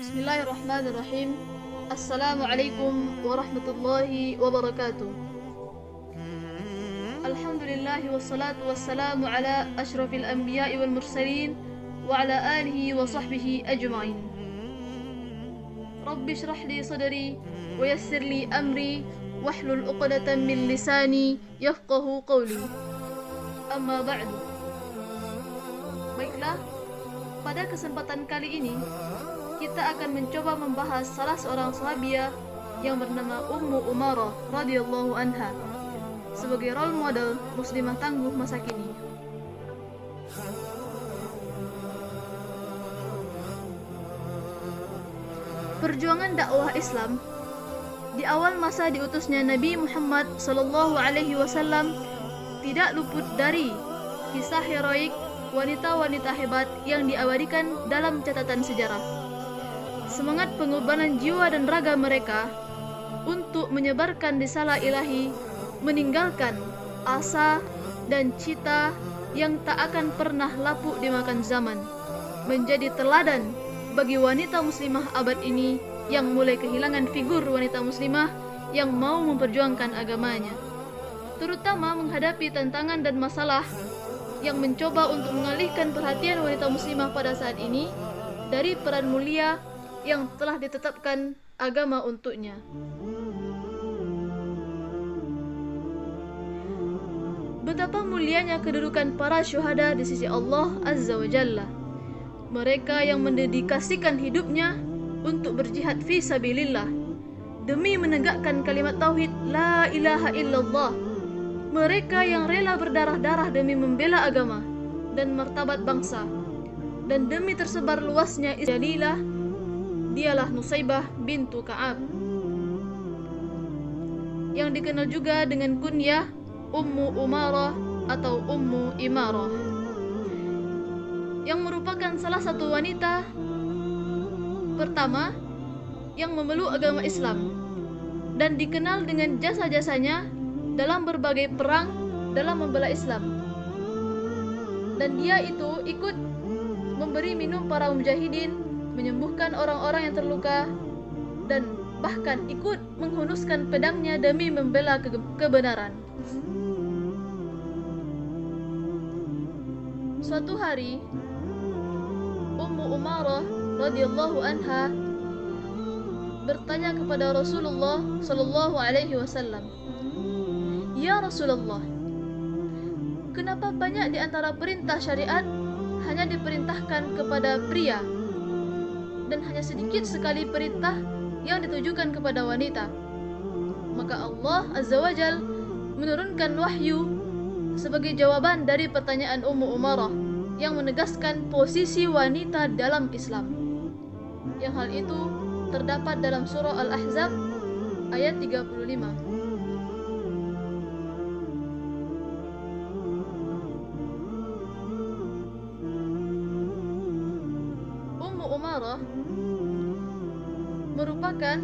Bismillahirrahmanirrahim. Assalamualaikum warahmatullahi wabarakatuh. Alhamdulillah wassalatu wassalamu ala ashrafil anbiya'i wal mursalin wa ala alihi wa sahbihi ajma'in. Rabbi shrah li sadri wa yassir li amri wahlul 'uqdatam min lisani yafqahu qawli. Amma ba'du. Baiklah, pada kesempatan kali ini kita akan mencoba membahas salah seorang sahabiah yang bernama Ummu Umarah radhiyallahu anha sebagai role model muslimah tangguh masa kini. Perjuangan dakwah Islam di awal masa diutusnya Nabi Muhammad sallallahu alaihi wasallam tidak luput dari kisah heroik wanita-wanita hebat yang diabadikan dalam catatan sejarah. Semangat pengorbanan jiwa dan raga mereka untuk menyebarkan risalah ilahi meninggalkan asa dan cita yang tak akan pernah lapuk dimakan zaman, menjadi teladan bagi wanita muslimah abad ini yang mulai kehilangan figur wanita muslimah yang mau memperjuangkan agamanya, terutama menghadapi tantangan dan masalah yang mencoba untuk mengalihkan perhatian wanita muslimah pada saat ini dari peran mulia yang telah ditetapkan agama untuknya. Betapa mulianya kedudukan para syuhada di sisi Allah Azza wa Jalla. Mereka yang mendedikasikan hidupnya untuk berjihad fi sabilillah demi menegakkan kalimat tauhid la ilaha illallah. Mereka yang rela berdarah-darah demi membela agama dan martabat bangsa, dan demi tersebar luasnya Jalilah, dialah Nusaybah bintu Ka'ab, yang dikenal juga dengan kunyah Ummu Umarah atau Ummu Imarah, yang merupakan salah satu wanita pertama yang memeluk agama Islam dan dikenal dengan jasa-jasanya dalam berbagai perang dalam membela Islam. Dan dia itu ikut memberi minum para mujahidin, menyembuhkan orang-orang yang terluka, dan bahkan ikut menghunuskan pedangnya demi membela kebenaran. Suatu hari, Ummu Umarah radhiyallahu anha bertanya kepada Rasulullah sallallahu alaihi wasallam, "Ya Rasulullah, kenapa banyak di antara perintah syariat hanya diperintahkan kepada pria dan hanya sedikit sekali perintah yang ditujukan kepada wanita?" Maka Allah Azza wa Jal menurunkan wahyu sebagai jawaban dari pertanyaan Ummu Umarah yang menegaskan posisi wanita dalam Islam. Yang hal itu terdapat dalam surah Al-Ahzab ayat 35. Ummu Umarah merupakan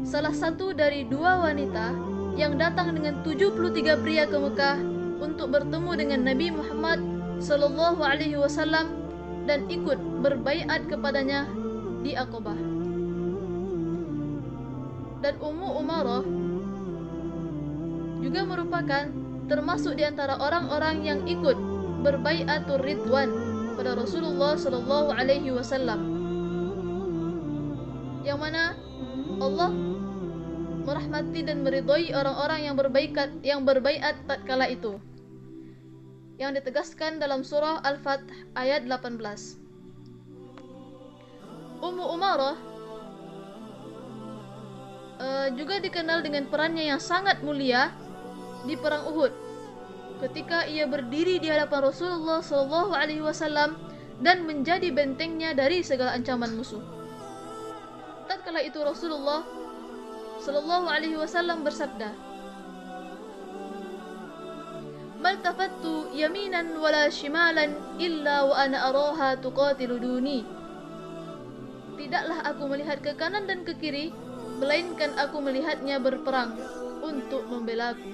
salah satu dari dua wanita yang datang dengan 73 pria ke Mekah untuk bertemu dengan Nabi Muhammad sallallahu alaihi wasallam dan ikut berbaiat kepadanya di Aqabah. Dan Ummu Umarah juga merupakan termasuk di antara orang-orang yang ikut berbaiatur ridwan pada Rasulullah sallallahu alaihi wasallam, yang mana Allah merahmati dan meridhai orang-orang yang berbaiat tatkala itu, yang ditegaskan dalam surah Al-Fath ayat 18. Ummu Umarah juga dikenal dengan perannya yang sangat mulia di perang Uhud, ketika ia berdiri di hadapan Rasulullah sallallahu alaihi wasallam dan menjadi bentengnya dari segala ancaman musuh. Tatkala itu Rasulullah sallallahu alaihi wasallam bersabda, "Mal tafattu yaminan wala shimalan illa wa ana araha tuqatilu duni." Tidaklah aku melihat ke kanan dan ke kiri, melainkan aku melihatnya berperang untuk membelaku.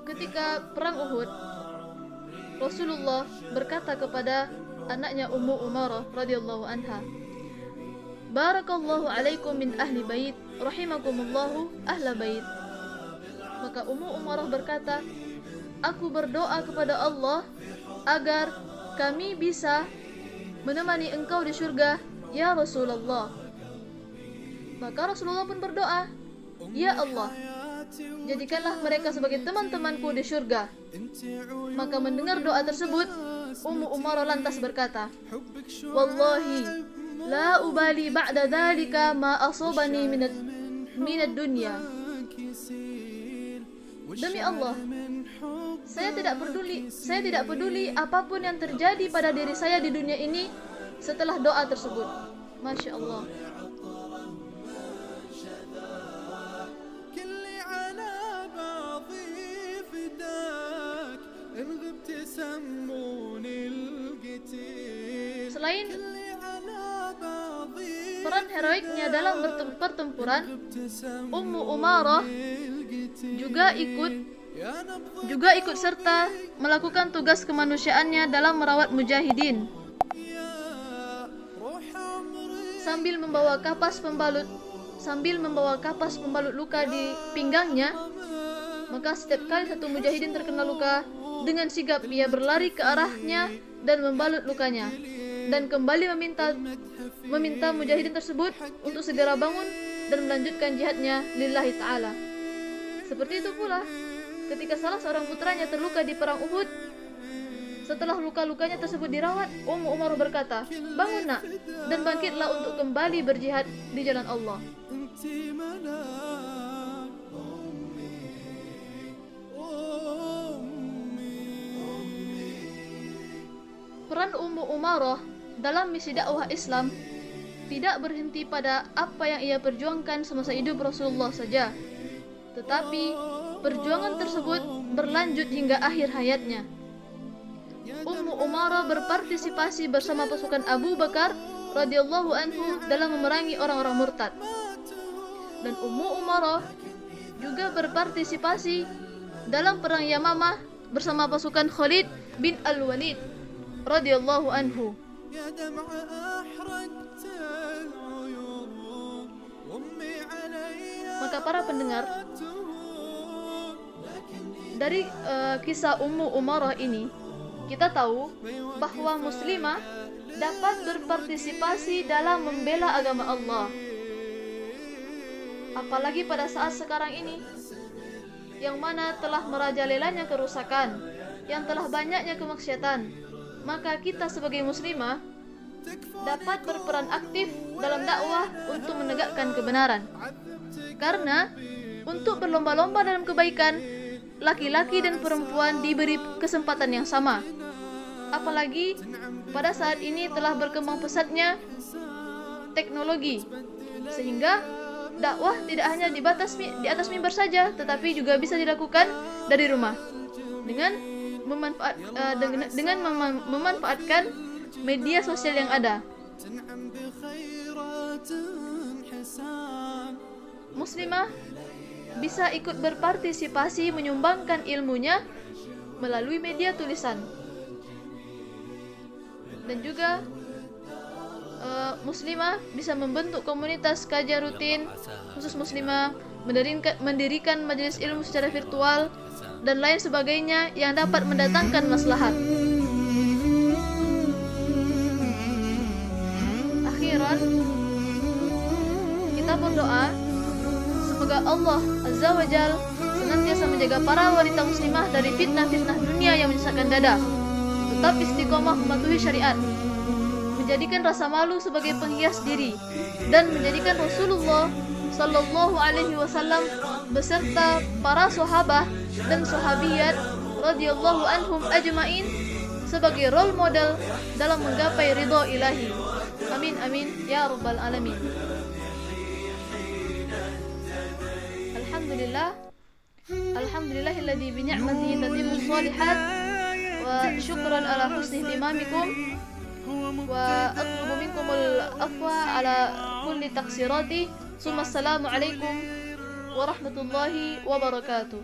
Ketika perang Uhud, Rasulullah berkata kepada anaknya Ummu Umarah radhiyallahu anha, "Barakallahu alaikum min ahli bait, rahimakumullahu ahla bait." Maka Ummu Umarah berkata, "Aku berdoa kepada Allah agar kami bisa menemani engkau di surga, ya Rasulullah." Maka Rasulullah pun berdoa, "Ya Allah, jadikanlah mereka sebagai teman-temanku di surga." Maka mendengar doa tersebut, Ummu Umarah lantas berkata, "Wallahi la ubali ba'da dhalika ma asabani minad dunya." Demi Allah, saya tidak peduli apapun yang terjadi pada diri saya di dunia ini setelah doa tersebut. Masya Allah. Selain peran heroiknya dalam pertempuran, Ummu Umarah juga ikut serta melakukan tugas kemanusiaannya dalam merawat mujahidin sambil membawa kapas pembalut luka di pinggangnya. Maka setiap kali satu mujahidin terkena luka, dengan sigap ia berlari ke arahnya dan membalut lukanya, dan kembali meminta mujahidin tersebut untuk segera bangun dan melanjutkan jihadnya lillahi ta'ala. Seperti itu pula ketika salah seorang putranya terluka di perang Uhud. Setelah luka-lukanya tersebut dirawat, Ummu Umarah berkata, "Bangun nak, dan bangkitlah untuk kembali berjihad di jalan Allah." Peran Ummu Umarah dalam misi dakwah Islam tidak berhenti pada apa yang ia perjuangkan semasa hidup Rasulullah saja, tetapi perjuangan tersebut berlanjut hingga akhir hayatnya. Ummu Umarah berpartisipasi bersama pasukan Abu Bakar radhiyallahu anhu dalam memerangi orang-orang murtad. Dan Ummu Umarah juga berpartisipasi dalam perang Yamamah bersama pasukan Khalid bin Al-Walid radhiyallahu anhu. Maka para pendengar, dari kisah Ummu Umarah ini kita tahu bahwa muslimah dapat berpartisipasi dalam membela agama Allah. Apalagi pada saat sekarang ini, yang mana telah merajalelanya kerusakan, yang telah banyaknya kemaksiatan, maka kita sebagai muslimah dapat berperan aktif dalam dakwah untuk menegakkan kebenaran. Karena untuk berlomba-lomba dalam kebaikan, laki-laki dan perempuan diberi kesempatan yang sama. Apalagi pada saat ini telah berkembang pesatnya teknologi, sehingga dakwah tidak hanya di atas mimbar saja, tetapi juga bisa dilakukan dari rumah dengan memanfaatkan media sosial yang ada. Muslimah bisa ikut berpartisipasi menyumbangkan ilmunya melalui media tulisan. Dan juga muslimah bisa membentuk komunitas kajian rutin khusus muslimah, mendirikan majelis ilmu secara virtual dan lain sebagainya yang dapat mendatangkan maslahat. Akhiran, kita berdoa semoga Allah Azza wa Jalla senantiasa menjaga para wanita muslimah dari fitnah-fitnah dunia yang menyesatkan dada, tetap istiqomah mematuhi syariat, menjadikan rasa malu sebagai penghias diri, dan menjadikan Rasulullah Sallallahu Alaihi Wasallam beserta para sahabat dan sahabiyat radhiyallahu anhum ajmain sebagai role model dalam menggapai ridha ilahi. Amin amin ya rabbal alamin. Alhamdulillahilladzi bi ni'matihi tatimmu shalihat, wa syukran ala husni ihtimamikum, wa atlubu minkumul afwa ala kulli taqsirati. Summa assalamu alaikum warahmatullahi wabarakatuh.